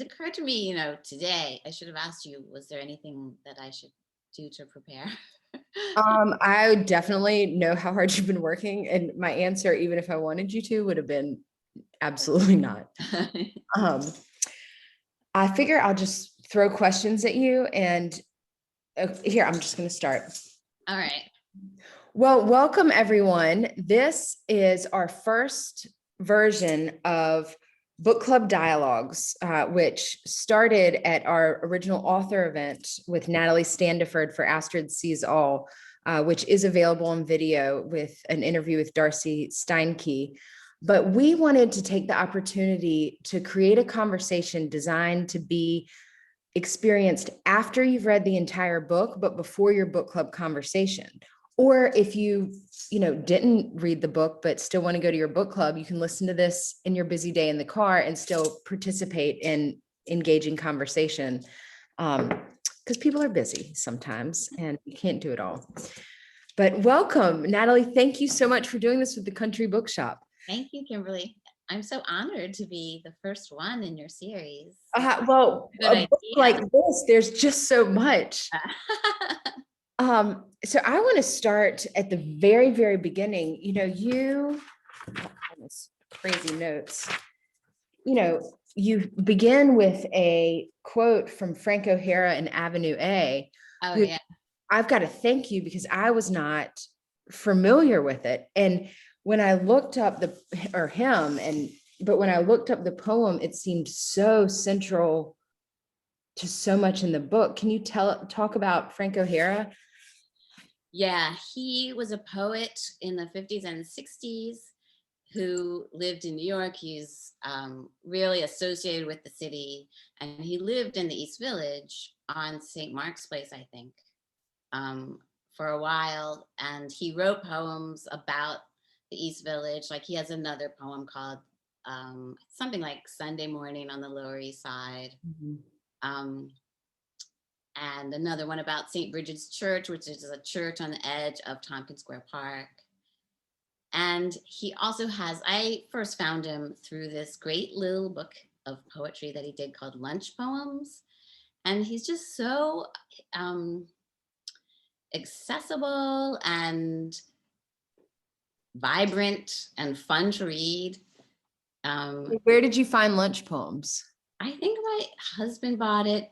occurred to me, today, I should have asked you, was there anything that I should do to prepare? I definitely know how hard you've been working, and my answer, even if I wanted you to, would have been absolutely not. I figure I'll just throw questions at you, and here, I'm just going to start. All right. Well, welcome everyone. This is our first version of Book Club Dialogues, which started at our original author event with Natalie Standiford for Astrid Sees All, which is available on video with an interview with Darcy Steinkey. But we wanted to take the opportunity to create a conversation designed to be experienced after you've read the entire book, but before your book club conversation. Or if you didn't read the book, but still want to go to your book club, you can listen to this in your busy day in the car and still participate in engaging conversation. Because people are busy sometimes and you can't do it all. But welcome, Natalie. Thank you so much for doing this with the Country Bookshop. Thank you, Kimberly. I'm so honored to be the first one in your series. Well, a book like this, there's just so much. So I want to start at the very, very beginning. Crazy notes. You begin with a quote from Frank OHara in Avenue A. Oh, yeah. I've got to thank you because I was not familiar with it. And when I looked up when I looked up the poem, it seemed so central to so much in the book. Can you talk about Frank OHara? Yeah, he was a poet in the 50s and 60s who lived in New York. He's really associated with the city, and he lived in the East Village on St. Mark's Place, I think, for a while. And he wrote poems about the East Village. Like he has another poem called something like Sunday Morning on the Lower East Side. Mm-hmm. And another one about St. Bridget's Church, which is a church on the edge of Tompkins Square Park. And he also has, I first found him through this great little book of poetry that he did called Lunch Poems. And he's just so accessible and vibrant and fun to read. Where did you find Lunch Poems? I think my husband bought it,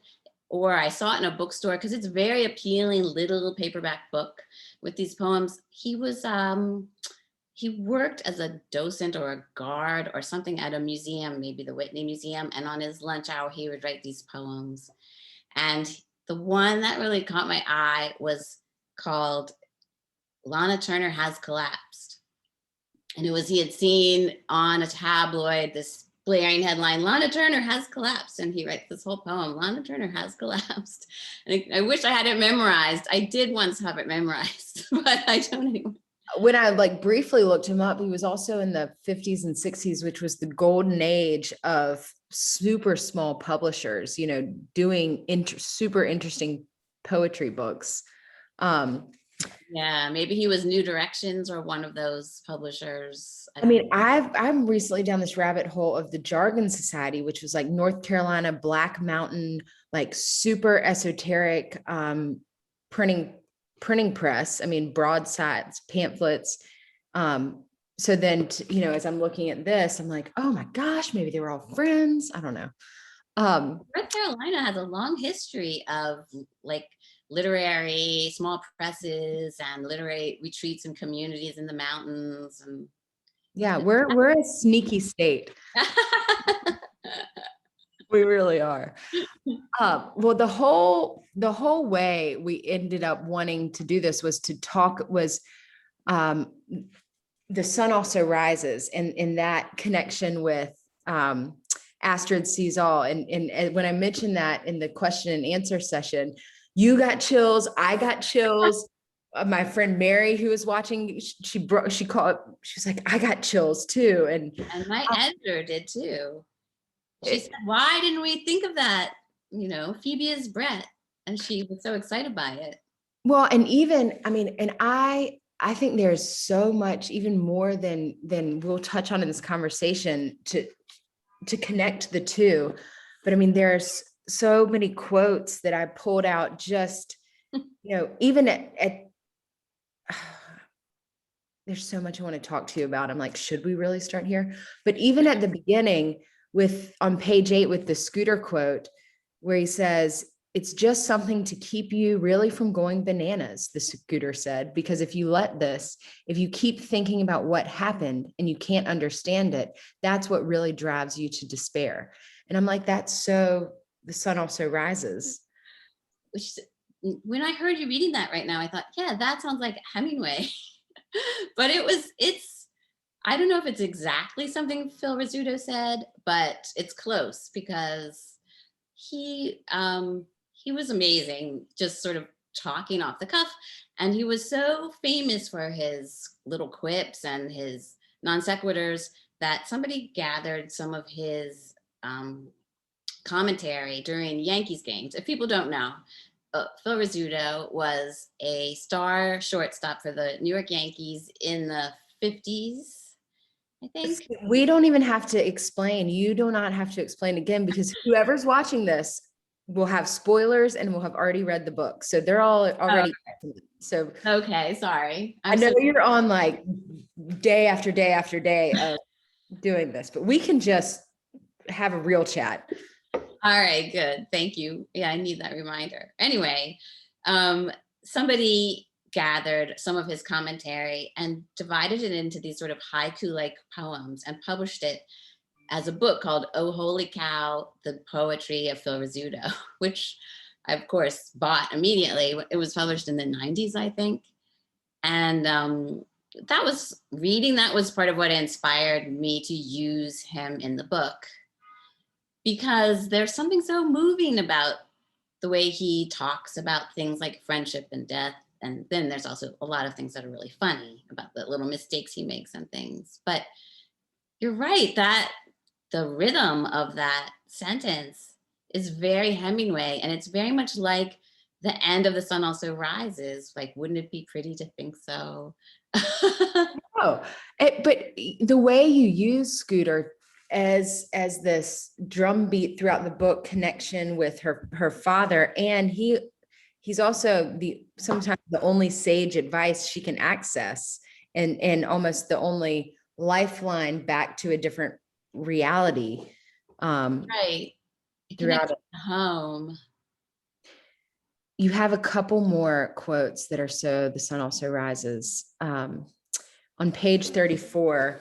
or I saw it in a bookstore because it's a very appealing little paperback book with these poems. He worked as a docent or a guard or something at a museum, maybe the Whitney Museum, and on his lunch hour, he would write these poems. And the one that really caught my eye was called Lana Turner Has Collapsed. And he had seen on a tabloid this blaring headline, Lana Turner has collapsed. And he writes this whole poem, Lana Turner has collapsed. And I wish I had it memorized. I did once have it memorized, but I don't anymore. When I briefly looked him up, he was also in the 50s and 60s, which was the golden age of super small publishers, doing super interesting poetry books. Yeah, maybe he was New Directions or one of those publishers. I'm recently down this rabbit hole of the Jargon Society, which was like North Carolina Black Mountain, like super esoteric printing press. Broadsides, pamphlets. So then, as I'm looking at this, I'm like, oh my gosh, maybe they were all friends. I don't know. North Carolina has a long history of literary small presses and literary retreats and communities in the mountains. And yeah, we're a sneaky state. We really are. Well, the whole way we ended up wanting to do this was to talk The Sun Also Rises, and in that connection with Astrid Sees All. And when I mentioned that in the question and answer session, you got chills, I got chills. My friend Mary, who was watching, she was like, I got chills too. And my editor did too. She said, why didn't we think of that? Phoebe is Brett. And she was so excited by it. Well, and even, I think there's so much, even more than we'll touch on in this conversation to connect the two. But I mean, there's so many quotes that I pulled out just, even at there's so much I want to talk to you about. I'm like, should we really start here? But even at the beginning on page 8 with the scooter quote, where he says, it's just something to keep you really from going bananas, the scooter said, because if you keep thinking about what happened and you can't understand it, that's what really drives you to despair. And I'm like, that's so The Sun Also Rises. Which, when I heard you reading that right now, I thought, yeah, that sounds like Hemingway. But I don't know if it's exactly something Phil Rizzuto said, but it's close, because he was amazing, just sort of talking off the cuff. And he was so famous for his little quips and his non sequiturs that somebody gathered some of his commentary during Yankees games. If people don't know, Phil Rizzuto was a star shortstop for the New York Yankees in the 50s, I think. We don't even have to explain. You do not have to explain again, because whoever's watching this will have spoilers and will have already read the book. So they're all already. So okay, sorry. I know you're on like day after day after day of doing this, but we can just have a real chat. All right, good. Thank you. Yeah, I need that reminder. Anyway, somebody gathered some of his commentary and divided it into these sort of haiku-like poems and published it as a book called Oh Holy Cow, The Poetry of Phil Rizzuto, which I, of course, bought immediately. It was published in the 90s, I think. And that was part of what inspired me to use him in the book, because there's something so moving about the way he talks about things like friendship and death. And then there's also a lot of things that are really funny about the little mistakes he makes and things. But you're right, that the rhythm of that sentence is very Hemingway, and it's very much like the end of The Sun Also Rises. Like, wouldn't it be pretty to think so? But the way you use Scooter as this drumbeat throughout the book, connection with her father, and he's also sometimes the only sage advice she can access, and almost the only lifeline back to a different reality. Right. Throughout it. Home. You have a couple more quotes that are so The Sun Also Rises. On page 34,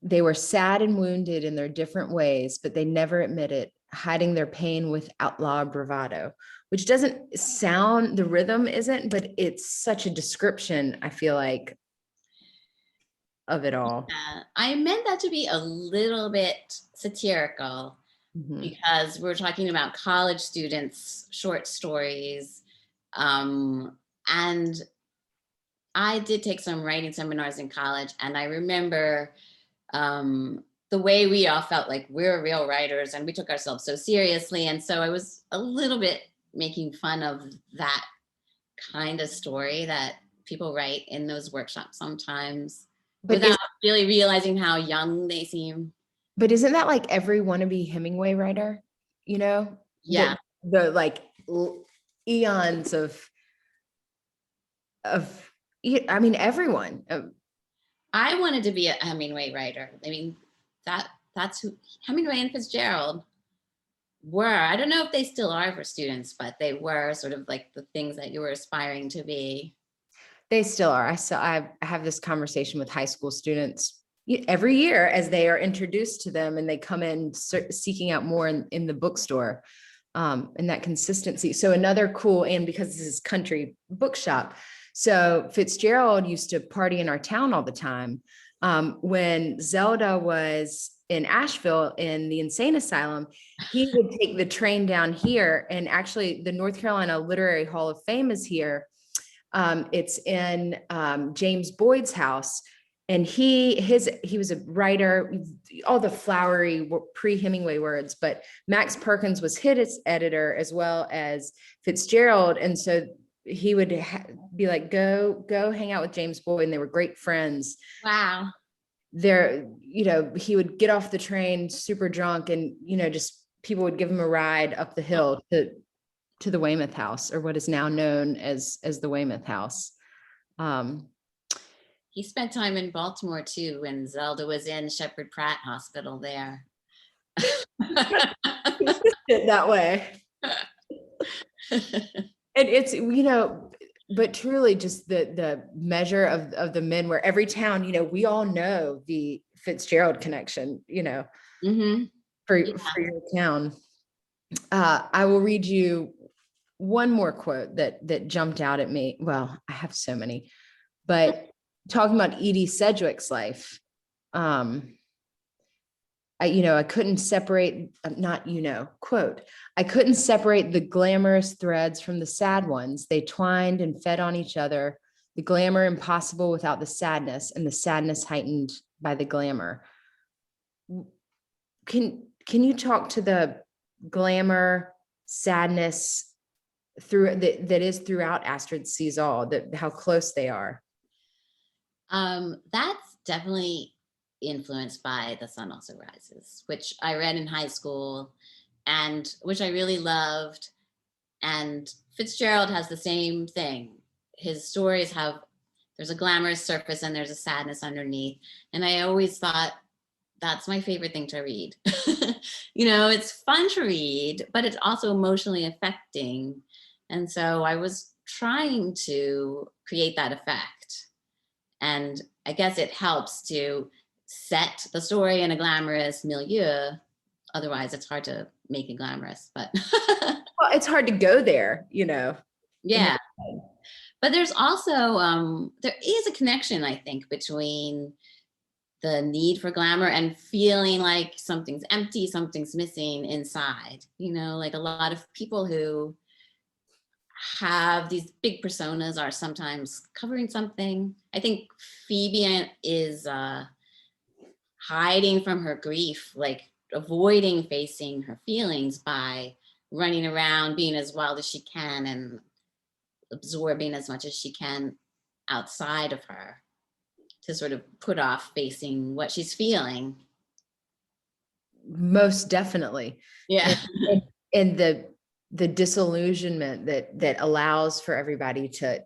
they were sad and wounded in their different ways, but they never admit it, hiding their pain with outlaw bravado, which doesn't sound, the rhythm isn't, but it's such a description, I feel like, of it all. Yeah, I meant that to be a little bit satirical, because we're talking about college students' short stories. And I did take some writing seminars in college, and I remember the way we all felt like we're real writers and we took ourselves so seriously. And so I was a little bit making fun of that kind of story that people write in those workshops sometimes, but without really realizing how young they seem. But isn't that like every wannabe Hemingway writer, Yeah. The like eons of, I mean, everyone. I wanted to be a Hemingway writer. I mean, that's who Hemingway and Fitzgerald were. I don't know if they still are for students, but they were sort of like the things that you were aspiring to be. They still are. I have this conversation with high school students every year as they are introduced to them and they come in seeking out more in the bookstore, and that consistency. So another cool, and because this is country bookshop, so Fitzgerald used to party in our town all the time. When Zelda was in Asheville in the insane asylum, he would take the train down here, and actually the North Carolina Literary Hall of Fame is here. It's in James Boyd's house, and he was a writer, all the flowery pre-Hemingway words, but Max Perkins was his editor as well as Fitzgerald, and so he would be like, go hang out with James Boyd, and they were great friends. Wow. He would get off the train super drunk and just people would give him a ride up the hill to the Weymouth House, or what is now known as the Weymouth House. He spent time in Baltimore too when Zelda was in Shepherd Pratt Hospital there. That way. And it's, but truly just the measure of the men, where every town, we all know the Fitzgerald connection, Mm-hmm. for your town. I will read you one more quote that jumped out at me. Well, I have so many, but talking about Edie Sedgwick's life, I couldn't separate, quote, I couldn't separate the glamorous threads from the sad ones. They twined and fed on each other, the glamour impossible without the sadness, and the sadness heightened by the glamour. Can you talk to the glamour, sadness that is throughout Astrid Sees All, how close they are? That's definitely influenced by The Sun Also Rises, which I read in high school and which I really loved. And Fitzgerald has the same thing. His stories there's a glamorous surface and there's a sadness underneath. And I always thought that's my favorite thing to read. It's fun to read, but it's also emotionally affecting. And so I was trying to create that effect. And I guess it helps to set the story in a glamorous milieu. Otherwise, it's hard to make it glamorous, but well, it's hard to go there, Yeah. But there's also, there is a connection, I think, between the need for glamour and feeling like something's empty, something's missing inside. Like a lot of people who have these big personas are sometimes covering something. I think Phoebe is hiding from her grief, like avoiding facing her feelings by running around, being as wild as she can and absorbing as much as she can outside of her to sort of put off facing what she's feeling. Most definitely. Yeah. And the disillusionment that allows for everybody to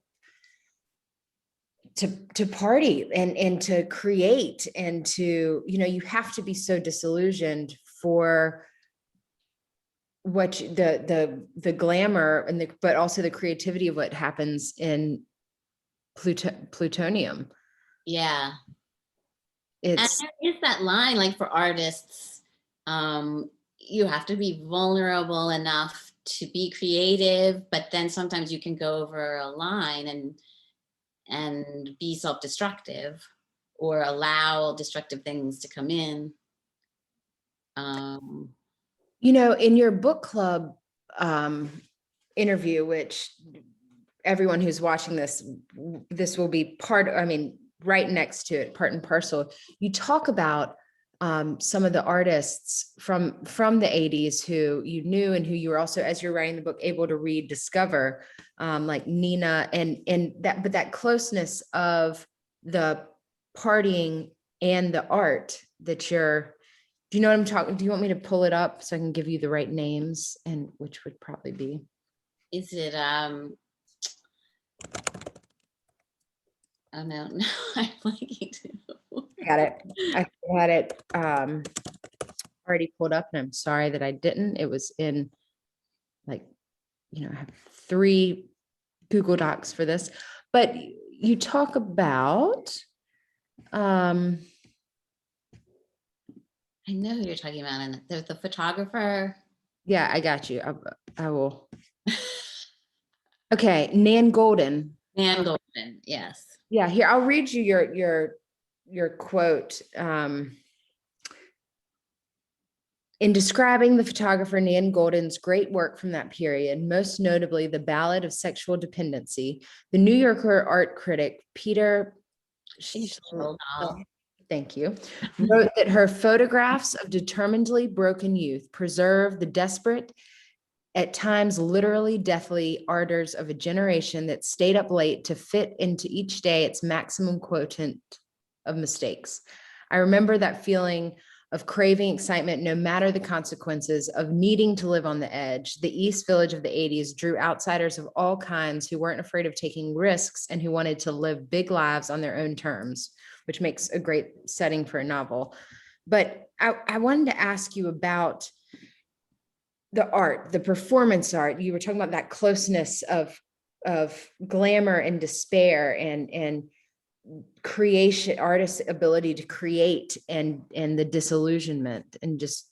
party and to create, and to, you have to be so disillusioned for what the glamour and but also the creativity of what happens in plutonium. Yeah. And there is that line, like for artists, you have to be vulnerable enough to be creative, but then sometimes you can go over a line and be self-destructive or allow destructive things to come in. In your book club interview, which everyone who's watching this will be right next to it, part and parcel, you talk about some of the artists from the 80s who you knew and who you were also, as you're writing the book, able to discover, like Nina and that closeness of the partying and the art that do you know what I'm talking? Do you want me to pull it up so I can give you the right names, and which would probably be? Is it, oh no, I'm blanking too. Got it. I had it already pulled up, and I'm sorry that I didn't. It was in I have 3 Google Docs for this, but you talk about, I know who you're talking about, and there's the photographer. Yeah, I got you. I will. Okay, Nan Golden. Nan Golden, yes. Yeah, here, I'll read you your quote. In describing the photographer Nan Golden's great work from that period, most notably The Ballad of Sexual Dependency, the New Yorker art critic Peter, thank you, wrote that her photographs of determinedly broken youth preserve the desperate, at times literally deathly, ardors of a generation that stayed up late to fit into each day its maximum quotient of mistakes. I remember that feeling of craving excitement, no matter the consequences, of needing to live on the edge. The East Village of the 80s drew outsiders of all kinds who weren't afraid of taking risks and who wanted to live big lives on their own terms, which makes a great setting for a novel. But I wanted to ask you about the art, the performance art. You were talking about that closeness of glamour and despair and creation, artist's ability to create, and the disillusionment, and just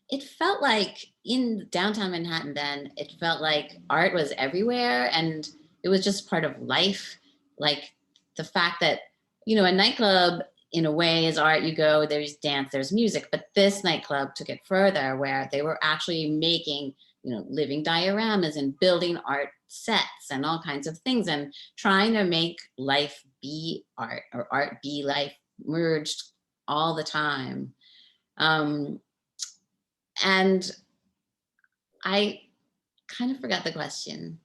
it felt like in downtown Manhattan then, it felt like art was everywhere and it was just part of life. Like the fact that, a nightclub in a way is art. You go, there's dance, there's music, but this nightclub took it further where they were actually making, living dioramas and building art sets and all kinds of things and trying to make life be art or art be life, merged all the time. And I kind of forgot the question.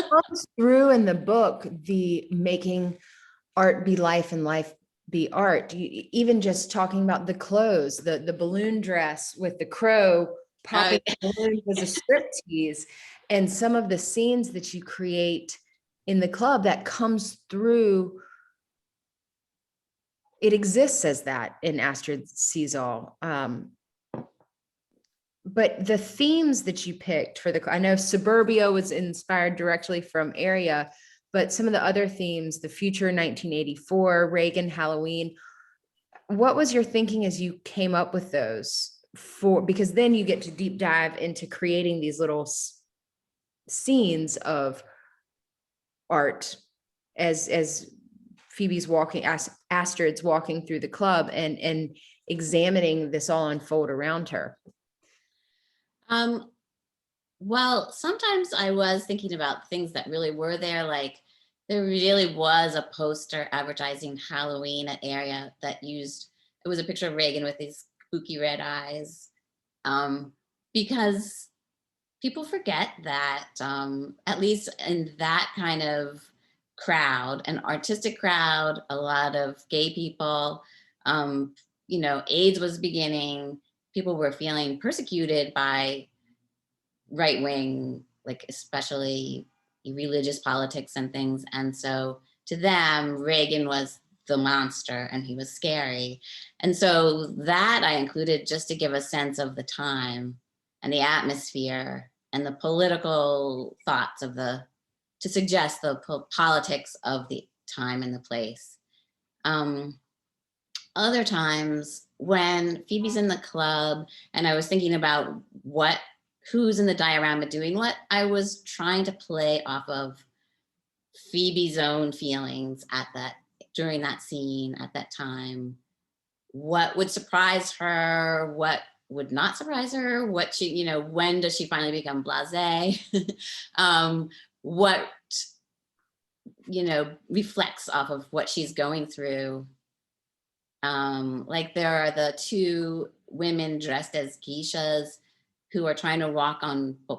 comes through in the book, the making art be life and life be art. Even just talking about the clothes, the balloon dress with the crow popping balloons was a striptease, and some of the scenes that you create in the club that comes through. It exists as that in Astrid Sees All. But the themes that you picked for I know Suburbia was inspired directly from Area, but some of the other themes, the future 1984, Reagan, Halloween, what was your thinking as you came up with those because then you get to deep dive into creating these little scenes of art as Phoebe's walking, Astrid's walking through the club and examining this all unfold around her. Well, sometimes I was thinking about things that really were there, like there really was a poster advertising Halloween at Area that it was a picture of Reagan with these spooky red eyes, because people forget that, at least in that kind of crowd, an artistic crowd, a lot of gay people, AIDS was beginning, people were feeling persecuted by right-wing, like especially religious politics and things. And so to them, Reagan was the monster and he was scary. And so that I included just to give a sense of the time and the atmosphere and the political thoughts to suggest the politics of the time and the place. Other times when Phoebe's in the club and I was thinking about who's in the diorama doing what, I was trying to play off of Phoebe's own feelings during that scene at that time. What would surprise her? What would not surprise her? What when does she finally become blasé? What, reflects off of what she's going through. Like there are the two women dressed as geishas who are trying to walk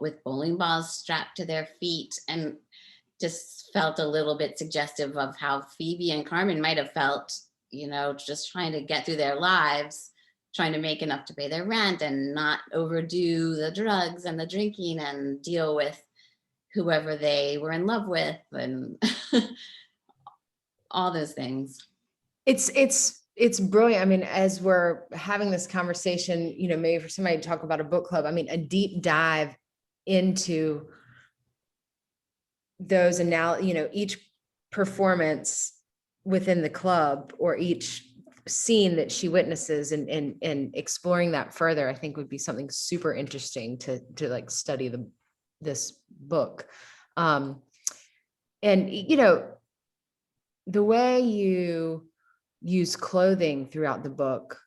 with bowling balls strapped to their feet, and just felt a little bit suggestive of how Phoebe and Carmen might have felt, just trying to get through their lives, trying to make enough to pay their rent and not overdo the drugs and the drinking and deal with whoever they were in love with and all those things. It's brilliant. I mean, as we're having this conversation, maybe for somebody to talk about a book club, I mean, a deep dive into those each performance within the club or each scene that she witnesses and exploring that further, I think would be something super interesting to like study this book. And, the way you use clothing throughout the book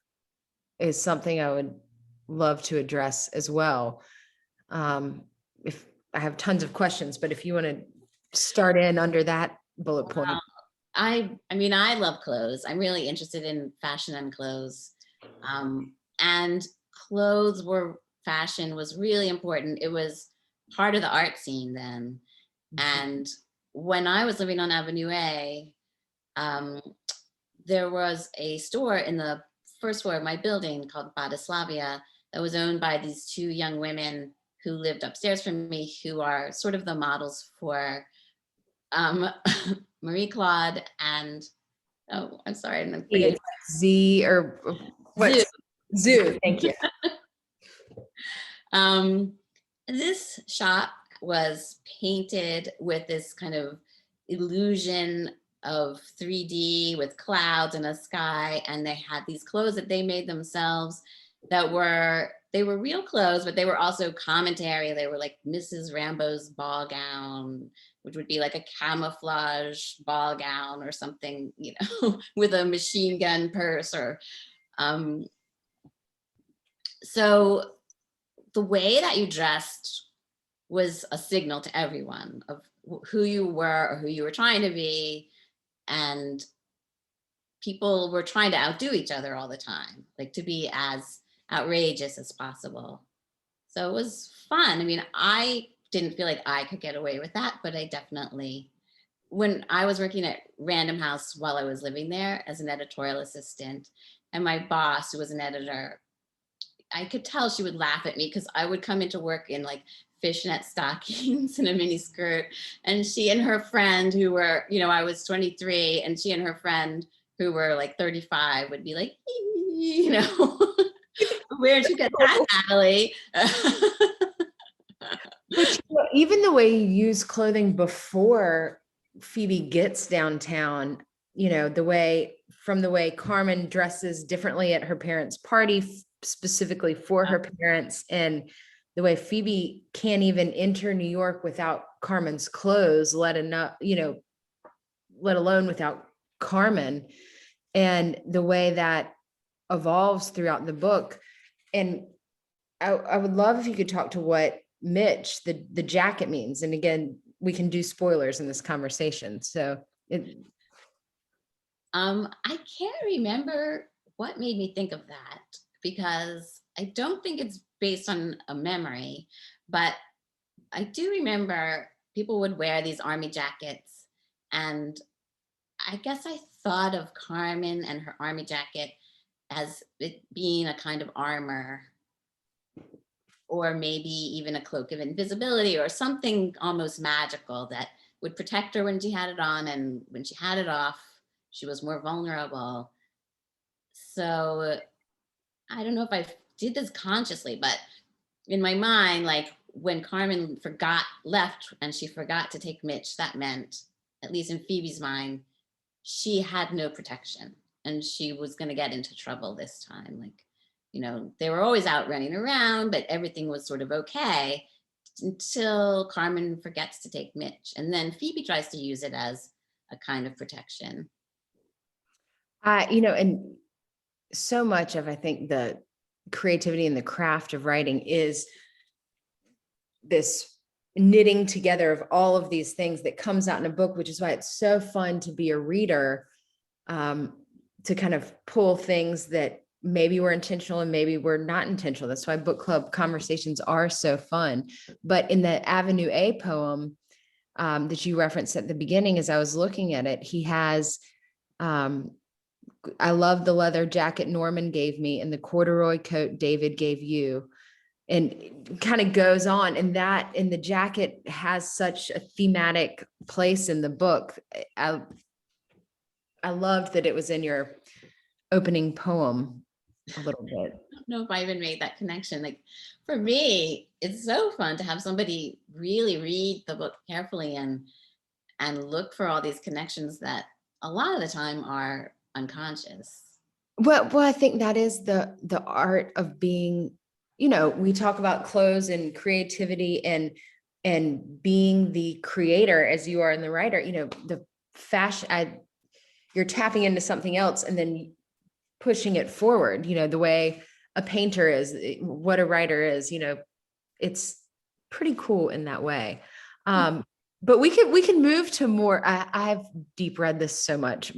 is something I would love to address as well. If I have tons of questions, but if you want to start in under that bullet point. I mean, I love clothes. I'm really interested in fashion and clothes. And fashion was really important. It was part of the art scene then. And when I was living on Avenue A, there was a store in the first floor of my building called Badislavia that was owned by these two young women who lived upstairs from me, who are sort of the models for Marie Claude and, oh, I'm sorry, I'm forgetting. It's Z or what? Zoo. Thank you. This shop was painted with this kind of illusion of 3D with clouds and a sky, and they had these clothes that they made themselves that they were real clothes, but they were also commentary. They were like Mrs. Rambo's ball gown, which would be like a camouflage ball gown or something, you know, with a machine gun purse or so the way that you dressed was a signal to everyone of who you were or who you were trying to be. And people were trying to outdo each other all the time, like to be as outrageous as possible. So it was fun. I mean, I didn't feel like I could get away with that, but I definitely, when I was working at Random House while I was living there as an editorial assistant, and my boss, who was an editor, I could tell she would laugh at me because I would come into work in like fishnet stockings and a mini skirt. And she and her friend who were, you know, I was 23 and she and her friend who were like 35 would be like, you know, where'd you get that, Natalie? But even the way you use clothing before Phoebe gets downtown, you know, the way Carmen dresses differently at her parents' party, specifically for her parents, and the way Phoebe can't even enter New York without Carmen's clothes, let alone without Carmen, and the way that evolves throughout the book. And I would love if you could talk to what Mitch, the jacket means. And again, we can do spoilers in this conversation. So I can't remember what made me think of that because I don't think it's based on a memory, but I do remember people would wear these army jackets, and I guess I thought of Carmen and her army jacket as it being a kind of armor, or maybe even a cloak of invisibility or something almost magical that would protect her when she had it on, and when she had it off, she was more vulnerable. So I don't know if I did this consciously, but in my mind, like when Carmen left and she forgot to take Mitch, that meant, at least in Phoebe's mind, she had no protection and she was going to get into trouble this time. Like, you know, they were always out running around, but everything was sort of okay until Carmen forgets to take Mitch. And then Phoebe tries to use it as a kind of protection. you know, and so much of, I think, the creativity and the craft of writing is this knitting together of all of these things that comes out in a book, which is why it's so fun to be a reader, to kind of pull things that maybe were intentional and maybe were not intentional. That's why book club conversations are so fun. But in the Avenue A poem that you referenced at the beginning, as I was looking at it, he has, I love the leather jacket Norman gave me and the corduroy coat David gave you. And it kind of goes on, and that in the jacket has such a thematic place in the book. I loved that it was in your opening poem a little bit. I don't know if I even made that connection. Like for me, it's so fun to have somebody really read the book carefully and look for all these connections that a lot of the time are unconscious. Well, I think that is the art of being, you know, we talk about clothes and creativity and being the creator as you are in the writer, you know, the fashion, you're tapping into something else and then pushing it forward, you know, the way a painter is, what a writer is, you know, it's pretty cool in that way. But we can move to more, I've deep read this so much.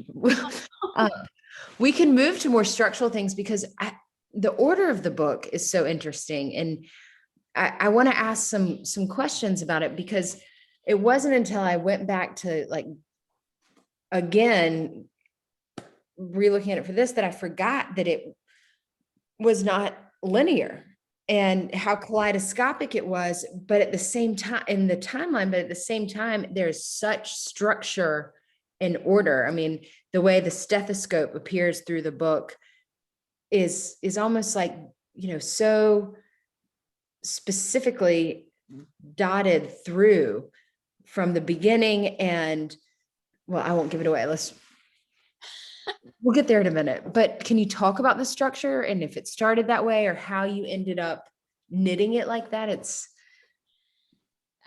We can move to more structural things because the order of the book is so interesting. And I want to ask some questions about it, because it wasn't until I went back to like again, re-looking at it for this, that I forgot that it was not linear and how kaleidoscopic it was, but at the same time in the timeline, but at the same time, there's such structure and order. I mean, the way the stethoscope appears through the book is almost like, you know, so specifically dotted through from the beginning. And well, I won't give it away. We'll get there in a minute, but can you talk about the structure and if it started that way or how you ended up knitting it like that?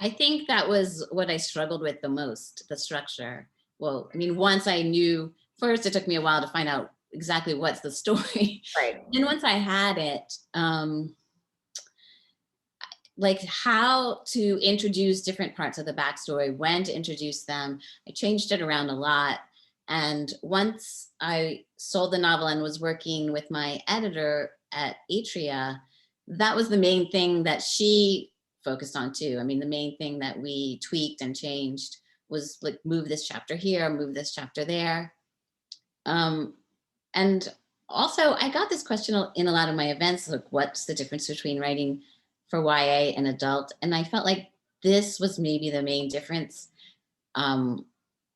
I think that was what I struggled with the most, the structure. Well, I mean, once I knew, first it took me a while to find out exactly what's the story. Right. And once I had it, like how to introduce different parts of the backstory, when to introduce them, I changed it around a lot. And once I sold the novel and was working with my editor at Atria, that was the main thing that she focused on too. I mean, the main thing that we tweaked and changed was like, move this chapter here, move this chapter there. And also I got this question in a lot of my events, like what's the difference between writing for YA and adult? And I felt like this was maybe the main difference,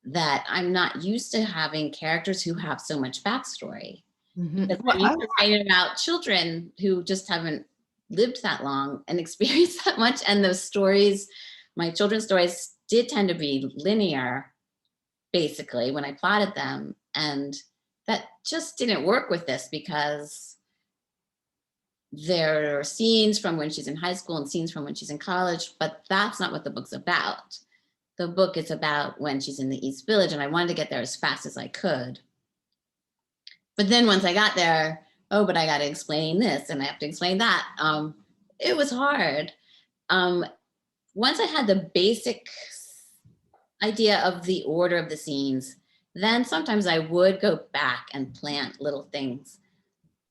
that I'm not used to having characters who have so much backstory. Because I'm used to writing about children who just haven't lived that long and experienced that much. And those stories, my children's stories did tend to be linear, basically, when I plotted them. And that just didn't work with this because there are scenes from when she's in high school and scenes from when she's in college, but that's not what the book's about. The book is about when she's in the East Village, and I wanted to get there as fast as I could. But then once I got there, oh, but I got to explain this and I have to explain that. It was hard. Once I had the basic idea of the order of the scenes, then sometimes I would go back and plant little things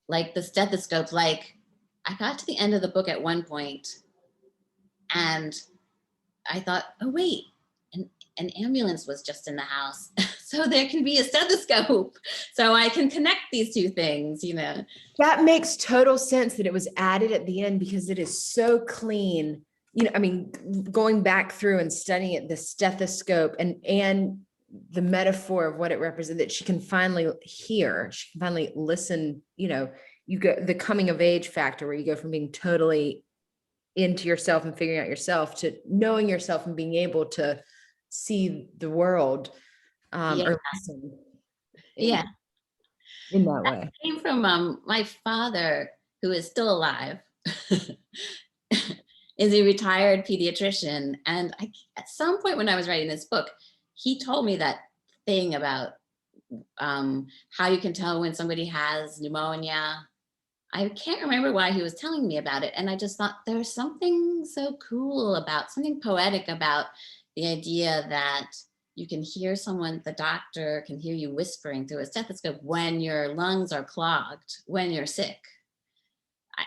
like the stethoscope. Like I got to the end of the book at one point and I thought, oh, wait, an ambulance was just in the house. So there can be a stethoscope. So I can connect these two things, you know. That makes total sense that it was added at the end because it is so clean. You know, I mean, going back through and studying it, the stethoscope and the metaphor of what it represents, that she can finally hear, she can finally listen, you know, you go the coming of age factor where you go from being totally into yourself and figuring out yourself to knowing yourself and being able to see the world or listen Yeah. In that way. Came from my father, who is still alive, is a retired pediatrician. And at some point when I was writing this book, he told me that thing about how you can tell when somebody has pneumonia. I can't remember why he was telling me about it. And I just thought there's something so cool about, something poetic about the idea that you can hear someone, the doctor can hear you whispering through a stethoscope when your lungs are clogged, when you're sick.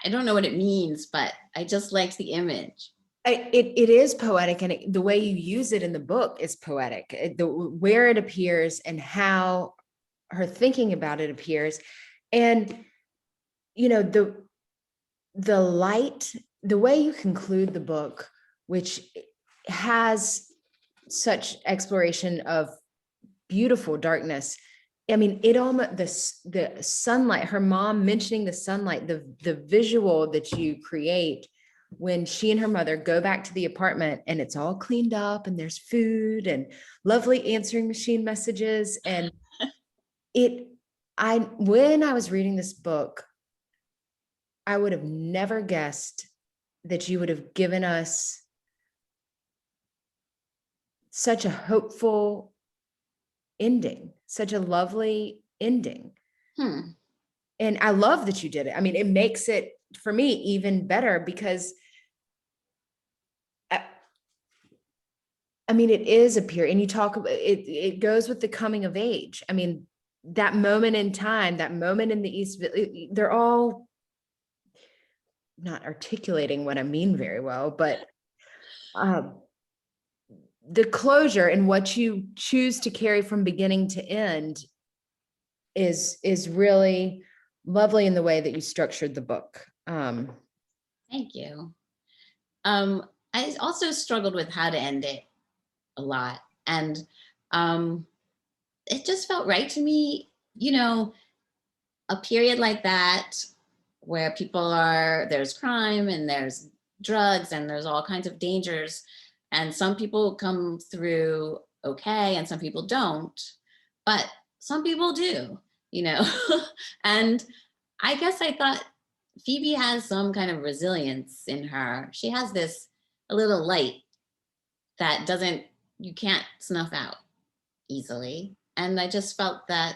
I don't know what it means, but I just liked the image. It is poetic, and the way you use it in the book is poetic. Where it appears and how her thinking about it appears. And, you know, the light, the way you conclude the book, which has such exploration of beautiful darkness. I mean, it almost, the sunlight, her mom mentioning the sunlight, the visual that you create when she and her mother go back to the apartment and it's all cleaned up and there's food and lovely answering machine messages. And when I was reading this book, I would have never guessed that you would have given us such a hopeful ending, such a lovely ending. And I love that you did it. I mean, it makes it for me even better because I mean, it is a period, and you talk about it, it goes with the coming of age. I mean, that moment in time, that moment in the East, they're all not articulating what I mean very well, but the closure and what you choose to carry from beginning to end is really lovely in the way that you structured the book. Thank you. I also struggled with how to end it a lot. And it just felt right to me, a period like that where there's crime and there's drugs and there's all kinds of dangers. And some people come through okay and some people don't, but some people do, And I guess I thought Phoebe has some kind of resilience in her. She has a little light that you can't snuff out easily. And I just felt that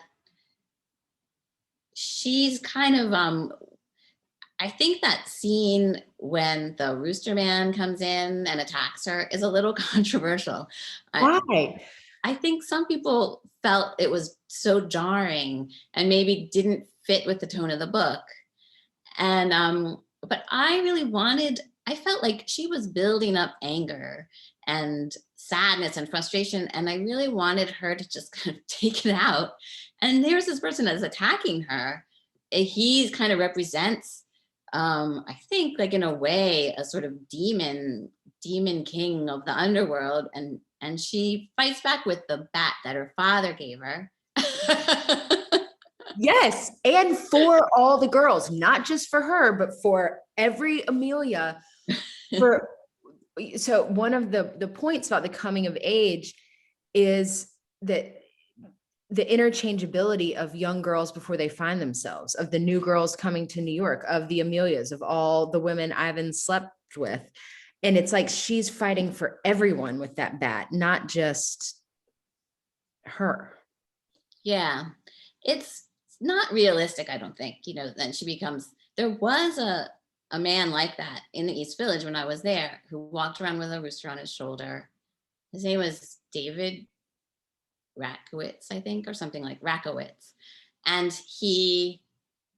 she's kind of, I think that scene when the rooster man comes in and attacks her is a little controversial. Why? I think some people felt it was so jarring and maybe didn't fit with the tone of the book. And, but I felt like she was building up anger and sadness and frustration. And I really wanted her to just kind of take it out. And there's this person that's attacking her. He kind of represents, I think, like in a way, a sort of demon king of the underworld. And she fights back with the bat that her father gave her. Yes, and for all the girls, not just for her, but for every Amelia. So one of the points about the coming of age is that the interchangeability of young girls before they find themselves, of the new girls coming to New York, of the Amelias, of all the women Ivan slept with. And it's like she's fighting for everyone with that bat, not just her. Yeah, it's not realistic, I don't think. Then there was a man like that in the East Village when I was there, who walked around with a rooster on his shoulder. His name was David Rakowitz, I think, or something like Rakowitz. And he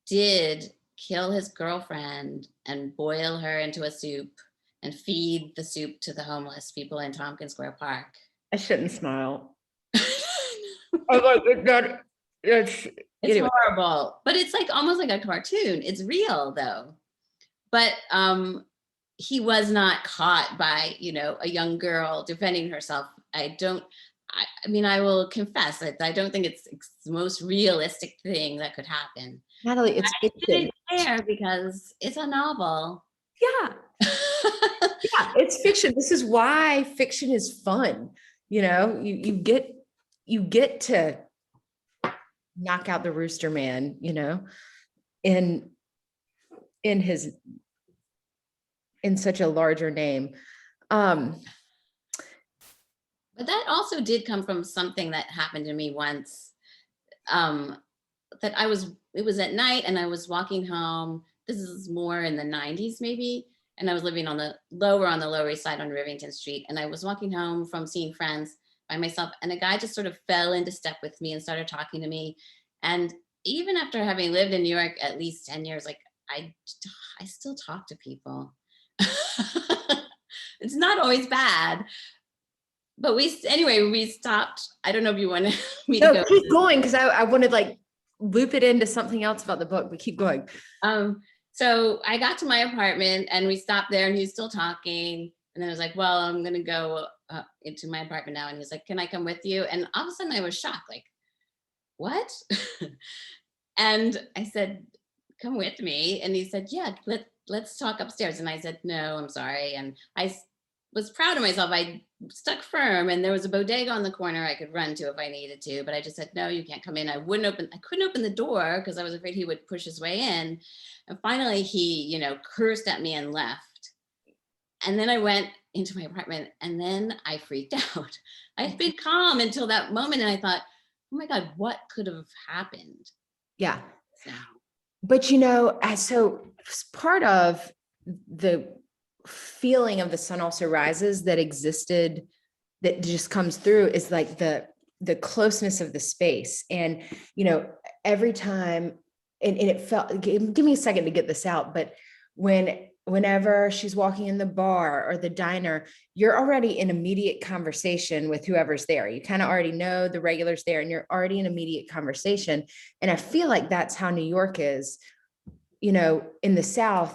did kill his girlfriend and boil her into a soup and feed the soup to the homeless people in Tompkins Square Park. I shouldn't smile. It's horrible, but it's like almost like a cartoon. It's real though. But he was not caught by, a young girl defending herself. I will confess that I don't think it's the most realistic thing that could happen. Natalie, it's fiction. I didn't care because it's a novel. Yeah. Yeah, it's fiction. This is why fiction is fun. You get to knock out the rooster man, in such a larger name. But that also did come from something that happened to me once. It was at night and I was walking home. This is more in the 90s maybe. And I was living on the Lower East Side on Rivington Street. And I was walking home from seeing friends by myself. And a guy just sort of fell into step with me and started talking to me. And even after having lived in New York at least 10 years, like I still talk to people. It's not always bad. But we stopped. I don't know if you want me to go. Keep going, because I want to loop it into something else about the book, but keep going. So I got to my apartment and we stopped there and he was still talking. And then I was like, well, I'm going to go into my apartment now. And he's like, can I come with you? And all of a sudden I was shocked, like, what? And I said, come with me. And he said, yeah, let's talk upstairs. And I said, no, I'm sorry. And I was proud of myself. I stuck firm and there was a bodega on the corner I could run to if I needed to, but I just said, no, you can't come in. I couldn't open the door because I was afraid he would push his way in. And finally he, cursed at me and left. And then I went into my apartment and then I freaked out. I had been calm until that moment. And I thought, oh my God, what could have happened? Yeah. So. But, so part of the feeling of The Sun Also Rises that existed, that just comes through, is like the closeness of the space. And, every time, and it felt, give me a second to get this out, but when whenever she's walking in the bar or the diner, you're already in immediate conversation with whoever's there. You kind of already know the regulars there and you're already in immediate conversation. And I feel like that's how New York is, you know, in the South.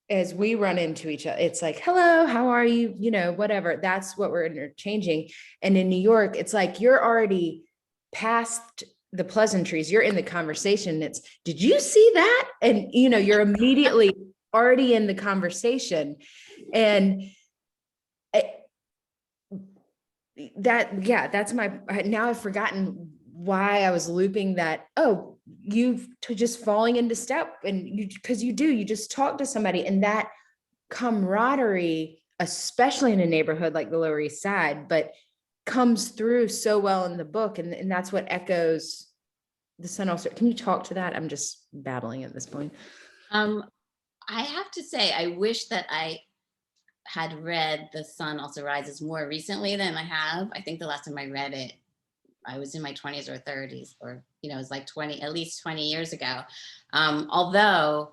As we run into each other, it's like, hello, how are you? You know, whatever. That's what we're interchanging. And in New York, it's like you're already past the pleasantries. You're in the conversation. It's, did you see that? And, you know, you're immediately already in the conversation. And that's now I've forgotten why I was looping that. Oh, you've just falling into step, and because you just talk to somebody, and that camaraderie, especially in a neighborhood like the Lower East Side, but comes through so well in the book. And that's what echoes the Sun Also. Can you talk to that? I'm just babbling at this point. I have to say, I wish that I had read The Sun Also Rises more recently than I have. I think the last time I read it, I was in my 20s or 30s, or, you know, it was like at least 20 years ago. Although,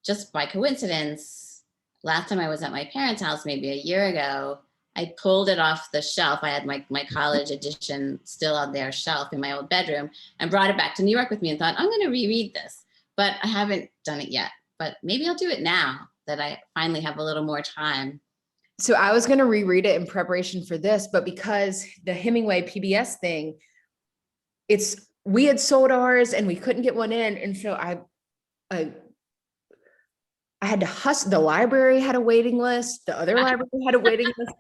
just by coincidence, last time I was at my parents' house, maybe a year ago, I pulled it off the shelf. I had my college edition still on their shelf in my old bedroom, and brought it back to New York with me and thought, I'm going to reread this. But I haven't done it yet. But maybe I'll do it now that I finally have a little more time. So I was going to reread it in preparation for this, but because the Hemingway PBS thing, we had sold ours and we couldn't get one in. And so I had to hustle. The library had a waiting list. The other library had a waiting list.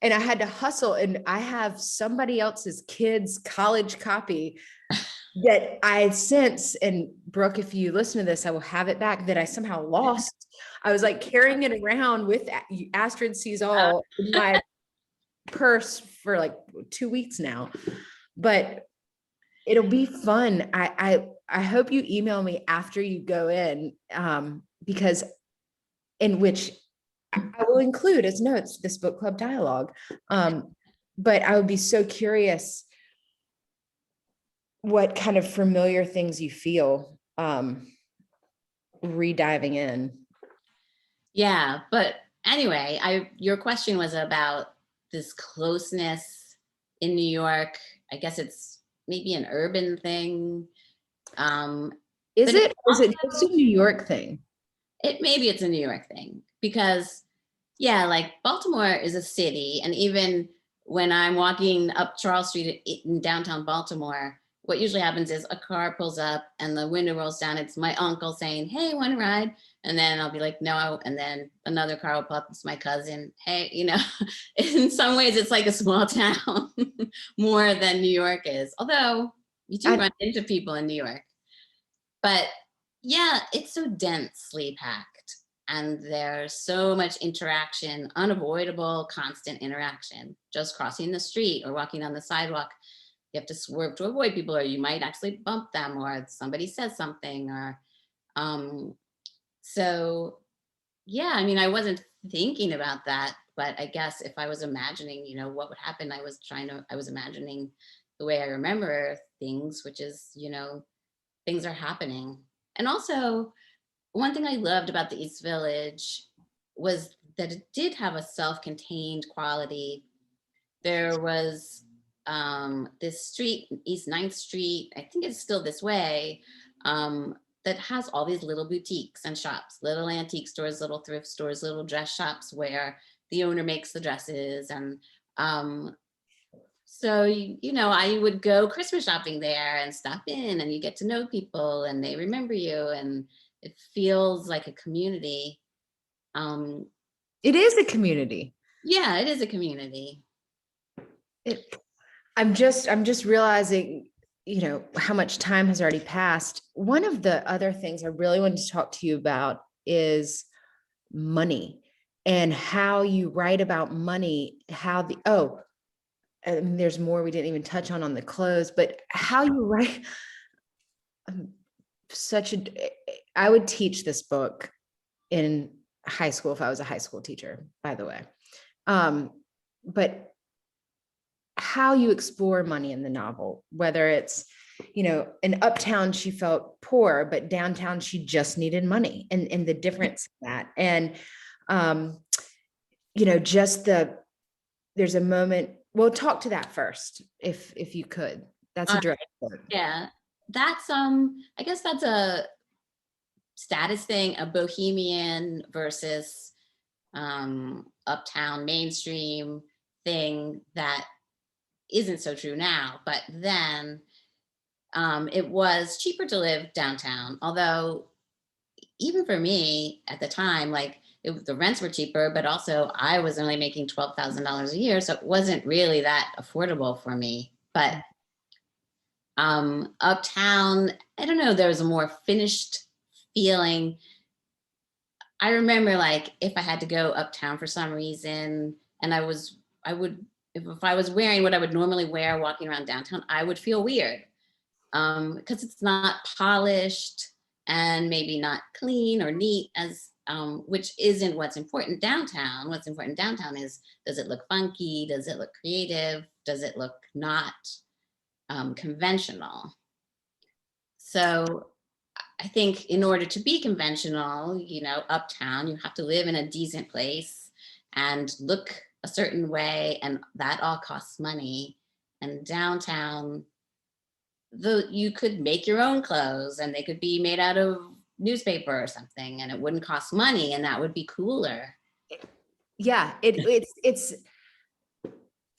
And I had to hustle. And I have somebody else's kid's college copy that I since, and Brooke, if you listen to this, I will have it back, that I somehow lost. I was like carrying it around with Astrid Sees All in my purse for like 2 weeks now. But it'll be fun. I hope you email me after you go in, because in which I will include as notes this book club dialogue. But I would be so curious what kind of familiar things you feel re-diving in. Yeah, but anyway, your question was about this closeness in New York. I guess it's maybe an urban thing. Is it just a New York thing? Maybe it's a New York thing, because yeah, like Baltimore is a city, and even when I'm walking up Charles Street in downtown Baltimore, what usually happens is a car pulls up and the window rolls down. It's my uncle saying, "Hey, want to ride?" And then I'll be like, "No." And then another car will pop up. It's my cousin. Hey, you know, in some ways it's like a small town more than New York is. Although you do run into people in New York. But yeah, it's so densely packed. And there's so much interaction, unavoidable, constant interaction. Just crossing the street or walking on the sidewalk, you have to swerve to avoid people, or you might actually bump them, or somebody says something, or so yeah, I mean, I wasn't thinking about that, but I guess if I was imagining, you know, what would happen, I was imagining the way I remember things, which is, you know, things are happening. And also, one thing I loved about the East Village was that it did have a self-contained quality. There was this street, East 9th Street, I think it's still this way, that has all these little boutiques and shops, little antique stores, little thrift stores, little dress shops where the owner makes the dresses. And so, you know, I would go Christmas shopping there and stop in, and you get to know people and they remember you, and it feels like a community. It is a community. Yeah, it is a community. I'm just realizing, you know, how much time has already passed. One of the other things I really wanted to talk to you about is money, and how you write about money, and there's more we didn't even touch on the clothes, but how you write. I would teach this book in high school if I was a high school teacher, by the way. But how you explore money in the novel, whether it's, in uptown, she felt poor, but downtown, she just needed money, and the difference in that. And, there's a moment, well, talk to that first, if you could. That's a direct quote. Yeah, that's, I guess that's a status thing, a bohemian versus uptown mainstream thing that isn't so true now. But then it was cheaper to live downtown, although even for me at the time, like the rents were cheaper, but also I was only making $12,000 a year, so it wasn't really that affordable for me. But uptown, I don't know, there was a more finished feeling. I remember, like, if I had to go uptown for some reason, and I would, if I was wearing what I would normally wear walking around downtown, I would feel weird because it's not polished and maybe not clean or neat, as which isn't what's important downtown. What's important downtown is, does it look funky? Does it look creative? Does it look not conventional? So I think in order to be conventional, uptown, you have to live in a decent place and look a certain way, and that all costs money. And downtown, you could make your own clothes, and they could be made out of newspaper or something, and it wouldn't cost money, and that would be cooler. Yeah, it's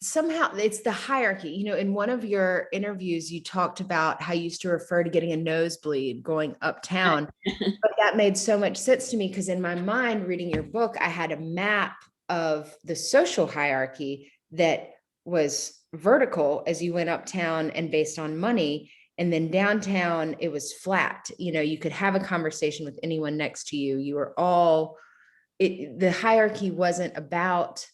somehow it's the hierarchy. In one of your interviews, you talked about how you used to refer to getting a nosebleed going uptown. But that made so much sense to me, because in my mind, reading your book, I had a map of the social hierarchy that was vertical as you went uptown and based on money. And then downtown, it was flat. You could have a conversation with anyone next to you. You were all, the hierarchy wasn't about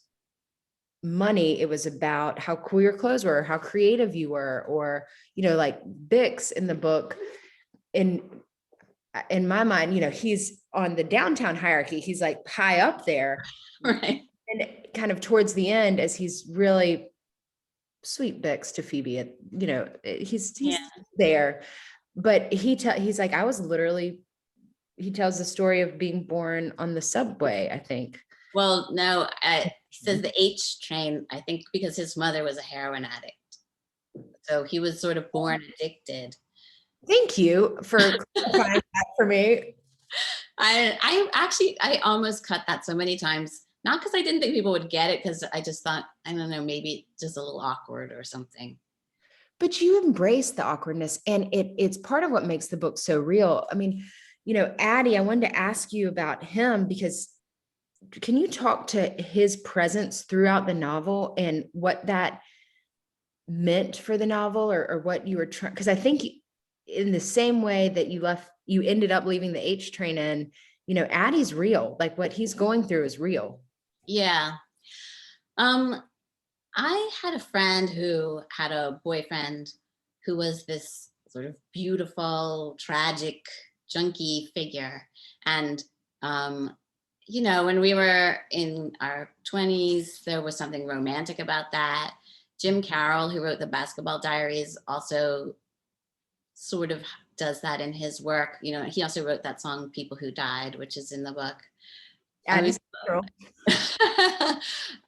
money. It was about how cool your clothes were, how creative you were, or, like Bix in the book. In my mind, he's on the downtown hierarchy. He's like high up there. Right. And kind of towards the end, as he's really sweet Bix to Phoebe, he's there. But he's like, I was literally, he tells the story of being born on the subway, I think. Well, no, he says the H train, I think, because his mother was a heroin addict. So he was sort of born addicted. Thank you for clarifying that for me. I almost cut that so many times, not because I didn't think people would get it, because I just thought, I don't know, maybe just a little awkward or something. But you embrace the awkwardness, and it's part of what makes the book so real. I mean, Addie, I wanted to ask you about him, because can you talk to his presence throughout the novel and what that meant for the novel, or what you were trying? Because I think in the same way that you ended up leaving the H train in, Addie's real. Like, what he's going through is real. Yeah. I had a friend who had a boyfriend who was this sort of beautiful, tragic, junkie figure. And, when we were in our 20s, there was something romantic about that. Jim Carroll, who wrote the Basketball Diaries, also sort of does that in his work. He also wrote that song, People Who Died, which is in the book.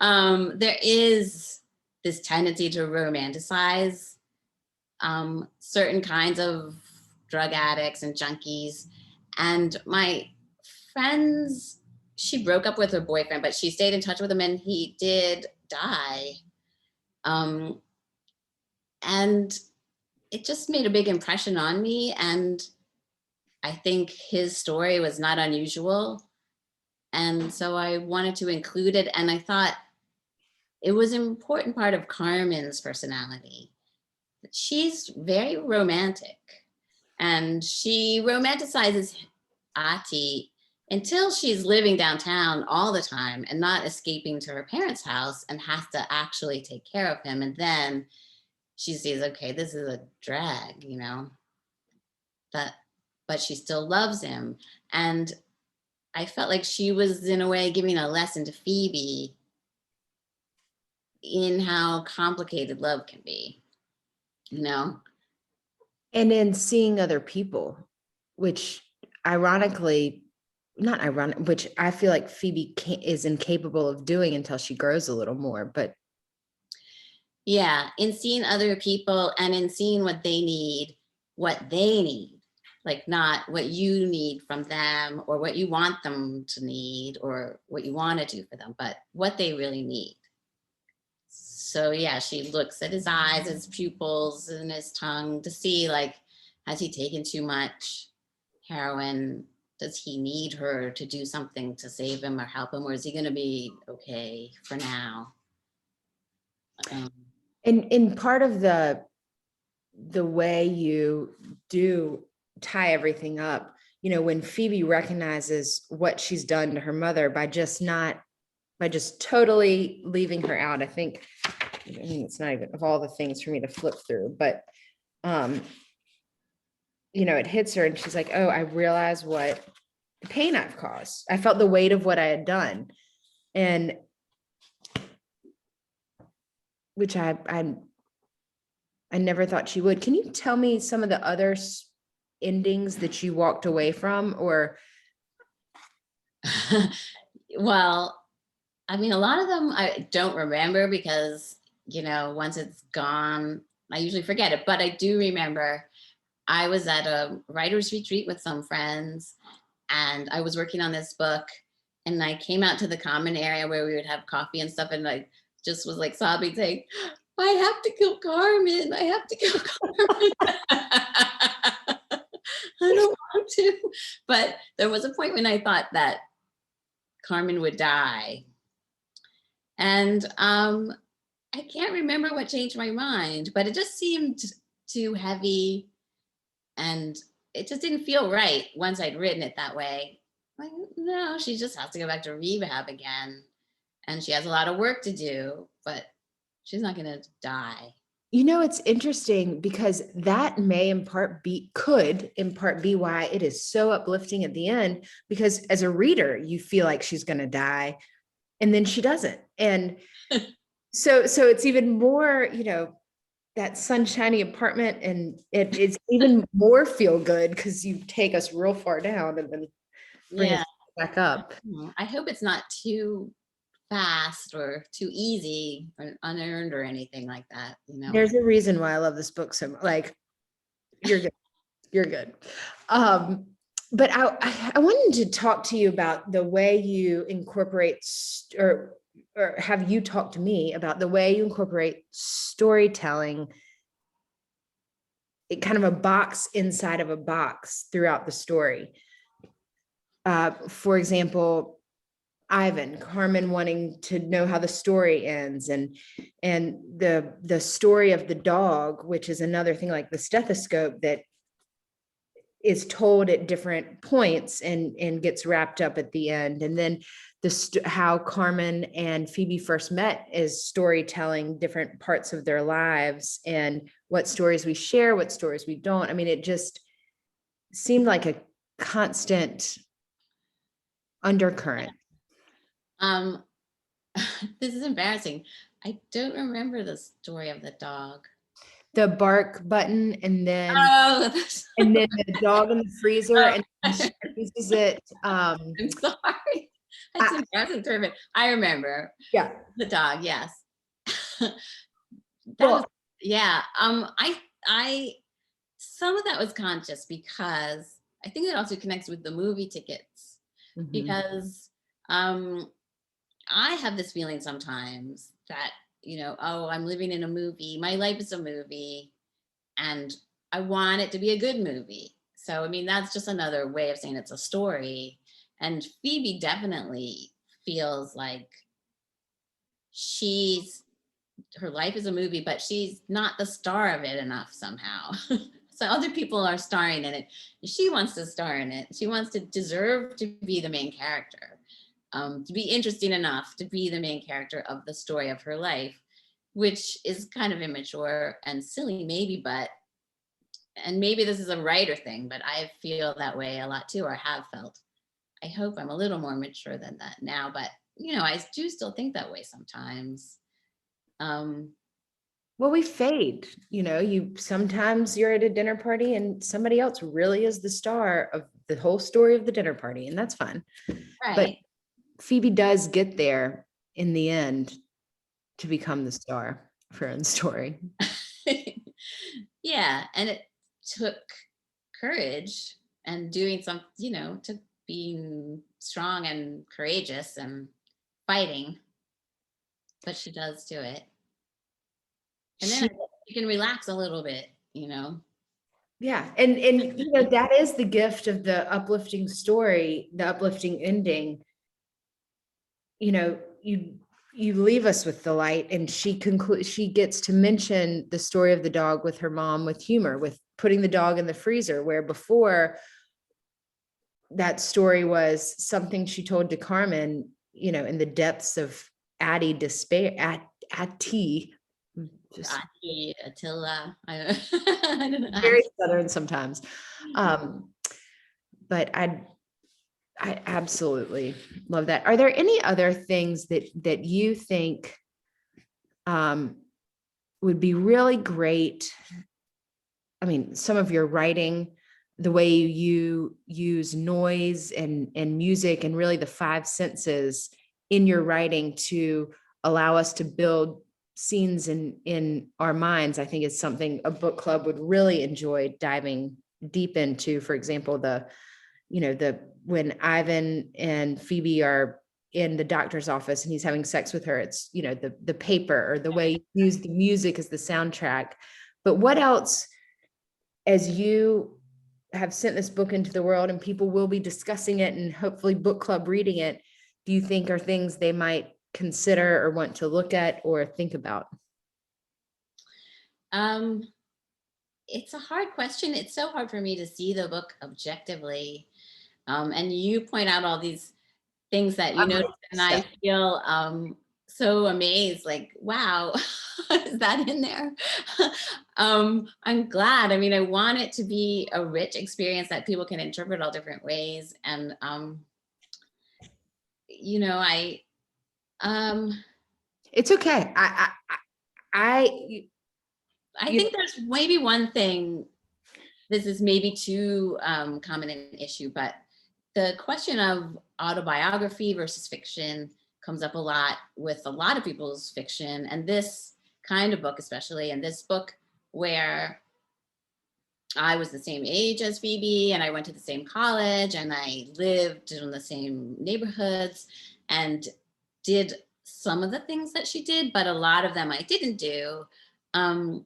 There is this tendency to romanticize certain kinds of drug addicts and junkies. And my friends, she broke up with her boyfriend, but she stayed in touch with him, and he did die. And it just made a big impression on me. And I think his story was not unusual. And so I wanted to include it. And I thought it was an important part of Carmen's personality. She's very romantic, and she romanticizes Addie until she's living downtown all the time and not escaping to her parents' house and has to actually take care of him. And then she sees, okay, this is a drag, but she still loves him. And I felt like she was, in a way, giving a lesson to Phoebe in how complicated love can be, And then seeing other people, which ironically, not ironic, which I feel like Phoebe is incapable of doing until she grows a little more. But yeah, in seeing other people and in seeing what they need, like not what you need from them or what you want them to need or what you want to do for them, but what they really need. So yeah, she looks at his eyes, his pupils, and his tongue to see, like, has he taken too much heroin? Does he need her to do something to save him or help him, or is he going to be okay for now? in part of the way you do tie everything up, you know, when Phoebe recognizes what she's done to her mother by just totally leaving her out. I mean, it's not even of all the things for me to flip through, but you know, it hits her and she's like, oh, I realize what the pain I've caused. I felt the weight of what I had done. And which I never thought she would. Can you tell me some of the other endings that you walked away from, or? Well, I mean, a lot of them I don't remember because, you know, once it's gone, I usually forget it. But I do remember I was at a writer's retreat with some friends and I was working on this book and I came out to the common area where we would have coffee and stuff. And I just was like sobbing, saying, I have to kill Carmen. I have to kill Carmen. I don't want to. But there was a point when I thought that Carmen would die. And I can't remember what changed my mind, but it just seemed too heavy and it just didn't feel right once I'd written it that way. Like, no, she just has to go back to rehab again. And she has a lot of work to do, but she's not going to die. You know, it's interesting because that may could in part be why it is so uplifting at the end, because as a reader, you feel like she's going to die and then she doesn't. And so it's even more, you know, that sunshiny apartment, and it's even more feel good because you take us real far down and then bring us back up. I hope it's not too fast or too easy or unearned or anything like that, you know. There's a reason why I love this book so much. Like, you're good. But I wanted to talk to you about the way you incorporate or have you talk to me about the way you incorporate storytelling, kind of a box inside of a box throughout the story. For example, Ivan, Carmen wanting to know how the story ends, and the story of the dog, which is another thing, like the stethoscope that is told at different points and gets wrapped up at the end. And then how Carmen and Phoebe first met is storytelling different parts of their lives and what stories we share, what stories we don't. I mean, it just seemed like a constant undercurrent. This is embarrassing. I don't remember the story of the dog. The bark button, and then and then the dog in the freezer, and she uses it. I'm sorry. That's embarrassing to remember. I remember. Yeah. The dog, yes. Well, yeah. I some of that was conscious because I think it also connects with the movie tickets, because I have this feeling sometimes that, you know, oh, I'm living in a movie. My life is a movie and I want it to be a good movie. So, I mean, that's just another way of saying it's a story. And Phoebe definitely feels like her life is a movie, but she's not the star of it enough somehow. So other people are starring in it. She wants to star in it. She wants to deserve to be the main character. To be interesting enough to be the main character of the story of her life, which is kind of immature and silly maybe, and maybe this is a writer thing, but I feel that way a lot too, or have felt. I hope I'm a little more mature than that now, but you know, I do still think that way sometimes. Well, we fade, sometimes you're at a dinner party and somebody else really is the star of the whole story of the dinner party, and that's fun. But Right. Phoebe does get there in the end to become the star of her own story. Yeah, and it took courage and doing some, to being strong and courageous and fighting, but she does do it. And then She, you can relax a little bit. yeah, and that is the gift of the uplifting story, the uplifting ending. You leave us with the light, and she gets to mention the story of the dog with her mom with humor, with putting the dog in the freezer, where before that story was something she told to Carmen, in the depths of Addie despair at tea. Just Auntie Attila, I don't know. very Southern sometimes. But I absolutely love that. Are there any other things that you think would be really great? I mean, some of your writing, the way you use noise and music and really the five senses in your writing to allow us to build scenes in our minds, I think is something a book club would really enjoy diving deep into. For example, when Ivan and Phoebe are in the doctor's office and he's having sex with her, it's, the paper or the way you use the music as the soundtrack. But what else, as you have sent this book into the world and people will be discussing it and hopefully book club reading it, do you think are things they might consider or want to look at or think about? It's a hard question. It's so hard for me to see the book objectively. And you point out all these things that you notice, and I feel so amazed, like, wow, is that in there? I'm glad. I mean, I want it to be a rich experience that people can interpret all different ways. And, I, It's okay. I think there's maybe one thing, this is maybe too common an issue, but the question of autobiography versus fiction comes up a lot with a lot of people's fiction, and this kind of book especially, and this book where I was the same age as Phoebe and I went to the same college and I lived in the same neighborhoods and did some of the things that she did, but a lot of them I didn't do. I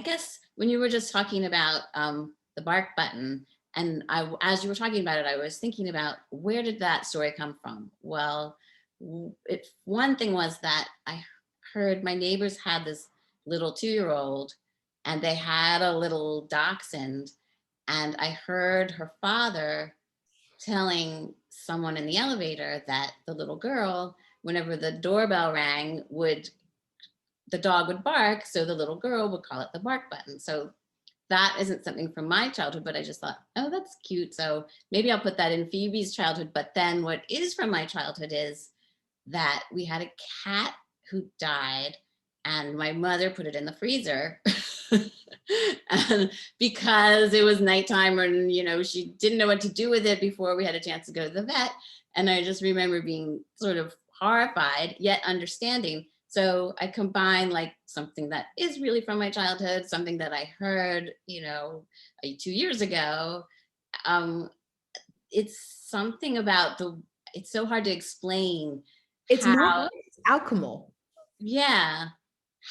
guess when you were just talking about the bark button, and as you were talking about it, I was thinking about, where did that story come from? Well, one thing was that I heard my neighbors had this little 2-year-old and they had a little dachshund, and I heard her father telling someone in the elevator that the little girl, whenever the doorbell rang, the dog would bark, so the little girl would call it the bark button. So that isn't something from my childhood, but I just thought, oh, that's cute. So maybe I'll put that in Phoebe's childhood. But then what is from my childhood is that we had a cat who died and my mother put it in the freezer and because it was nighttime, and she didn't know what to do with it before we had a chance to go to the vet. And I just remember being sort of horrified yet understanding. So I combine like something that is really from my childhood, something that I heard 2 years ago. It's something about it's so hard to explain It's how, not, it's alchemical. yeah,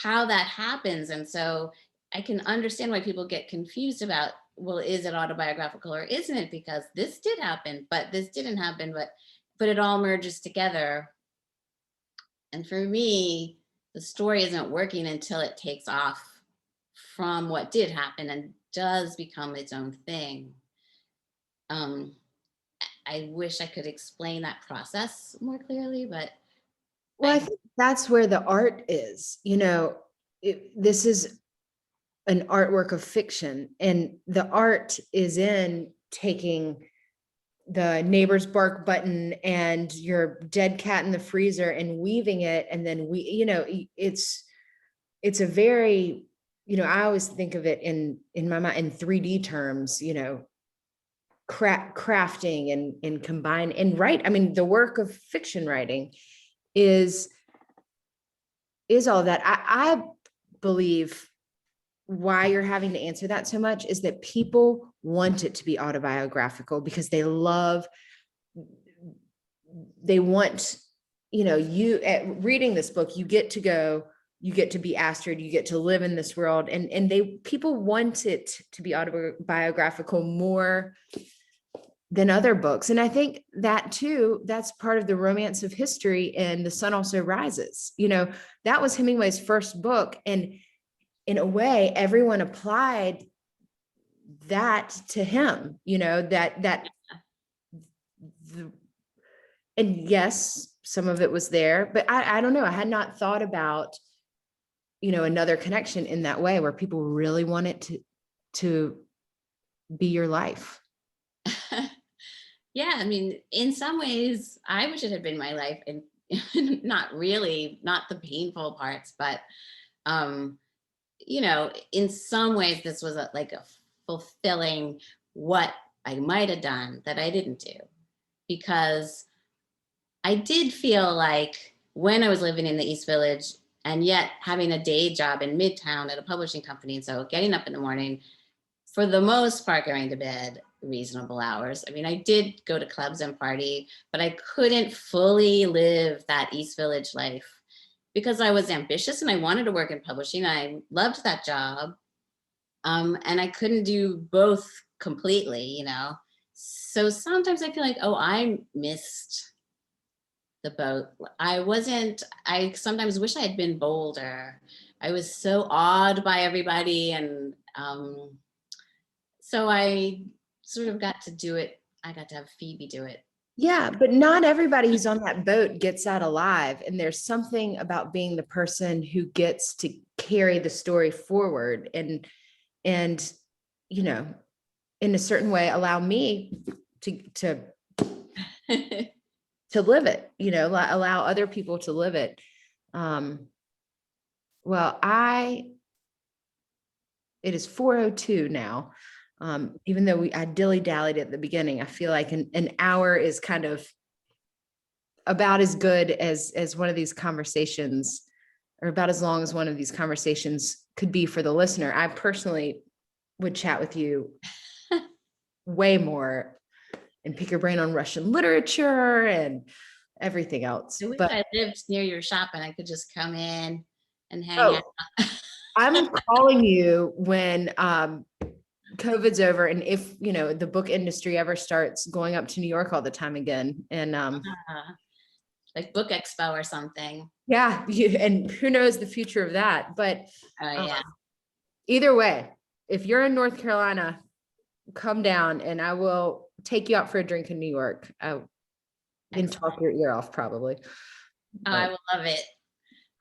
how that happens. And so I can understand why people get confused about, well, is it autobiographical or isn't it? Because this did happen, but this didn't happen, but it all merges together. And for me, the story isn't working until it takes off from what did happen and does become its own thing. I wish I could explain that process more clearly, but Well, I think that's where the art is. This is an artwork of fiction, and the art is in taking the neighbor's bark button and your dead cat in the freezer and weaving it, and then it's it's a very, I always think of it in my mind in 3D terms, crafting and combine and write. I mean, the work of fiction writing is all that. I believe why you're having to answer that so much is that people want it to be autobiographical because they want, you at reading this book, you get to be Astrid, you get to live in this world, and people want it to be autobiographical more than other books. And I think that too, that's part of the romance of history. And The Sun Also Rises, that was Hemingway's first book. And in a way, everyone applied that to him, and yes, some of it was there, but I don't know. I had not thought about, another connection in that way where people really want it to be your life. Yeah, I mean, in some ways, I wish it had been my life, and not the painful parts, but in some ways, this was like a fulfilling what I might have done that I didn't do, because I did feel like when I was living in the East Village and yet having a day job in Midtown at a publishing company, so getting up in the morning, for the most part, going to bed reasonable hours. I mean, I did go to clubs and party, but I couldn't fully live that East Village life because I was ambitious and I wanted to work in publishing. I loved that job. And I couldn't do both completely, So sometimes I feel like, oh, I missed the boat. I sometimes wish I had been bolder. I was so awed by everybody. And so I sort of got to do it. I got to have Phoebe do it. Yeah, but not everybody who's on that boat gets out alive. And there's something about being the person who gets to carry the story forward and, in a certain way, allow me to live it, allow other people to live it. Well, it is 4:02 now. Even though I dilly-dallied at the beginning, I feel like an hour is kind of about as good as one of these conversations, or about as long as one of these conversations could be for the listener. I personally would chat with you way more and pick your brain on Russian literature and everything else. I wish I lived near your shop and I could just come in and hang out. I'm calling you when COVID's over, and if the book industry ever starts going up to New York all the time again, and like Book Expo or something. Yeah, and who knows the future of that? But yeah. Either way, if you're in North Carolina, come down and I will take you out for a drink in New York. I can talk your ear off probably. Oh, I will love it.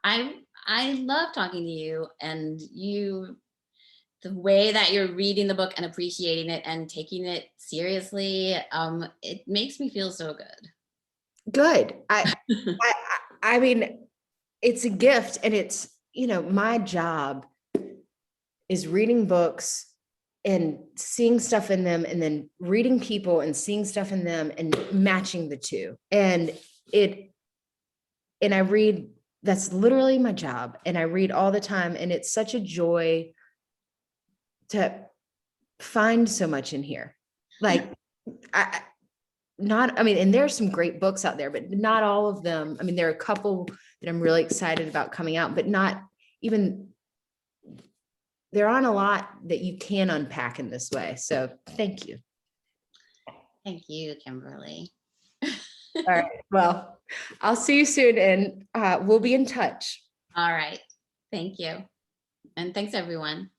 I love talking to you, and the way that you're reading the book and appreciating it and taking it seriously, it makes me feel so good. Good. I mean, it's a gift, and it's, my job is reading books and seeing stuff in them, and then reading people and seeing stuff in them and matching the two. And I read, that's literally my job. And I read all the time, and it's such a joy to find so much in here. Like, and there's some great books out there, but not all of them. I mean, there are a couple that I'm really excited about coming out, but not even, there aren't a lot that you can unpack in this way. So thank you. Thank you, Kimberly. All right. Well, I'll see you soon, and we'll be in touch. All right. Thank you. And thanks, everyone.